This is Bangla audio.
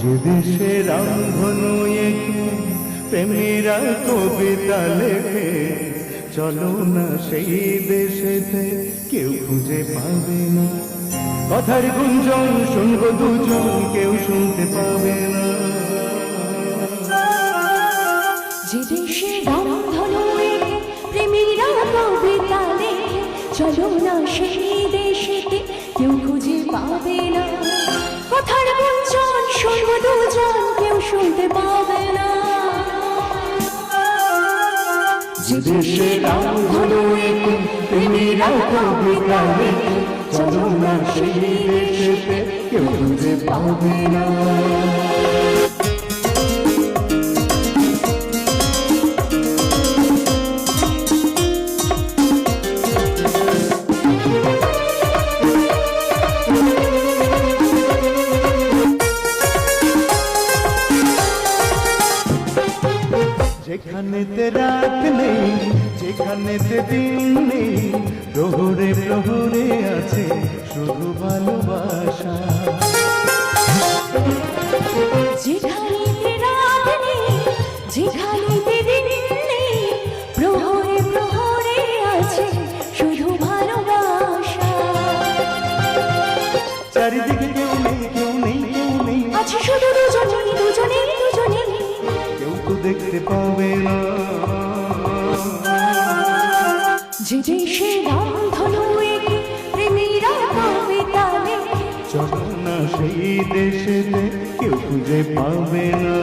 যে দেশে রামধনু এঁকে প্রেমীরা কবিতা লেখে, চলো না সেই দেশেতে কেউ খুঁজে পাবে না। কথার গুঞ্জন শুনবো দুজন, কেউ শুনতে পাবে না। যে দেশে রামধনু এঁকে প্রেমীরা কবিতা লেখে, চলো না সেই দেশেতে কেউ খুঁজে পাবে না। কথার গুঞ্জন শুনবো দুজন, কেউ শুনতে পাবে না। যে দেশে রামধনু এঁকে প্রেমীরা কবিতা লেখে, চলো না সেই দেশেতে কেউ খুঁজে পাবে না। যেখানেতে রাত নেই, যেখানেতে দিন নেই, প্রহরে প্রহরে আছে শুধু ভালোবাসা। যেখানেতে রাত নেই, যেখানেতে দিন নেই, প্রহরে প্রহরে আছে শুধু ভালোবাসা। চারিদিকে কেউ নেই, কেউ নেই, কেউ নেই, আছে শুধু দুজনেই, দুজনেই, দুজনেই। কেউ তো দেখতে পাবে না। যে দেশে রামধনু এঁকে প্রেমীরা কবিতা লেখে, চলো না সেই দেশেতে কেউ খুঁজে পাবে না।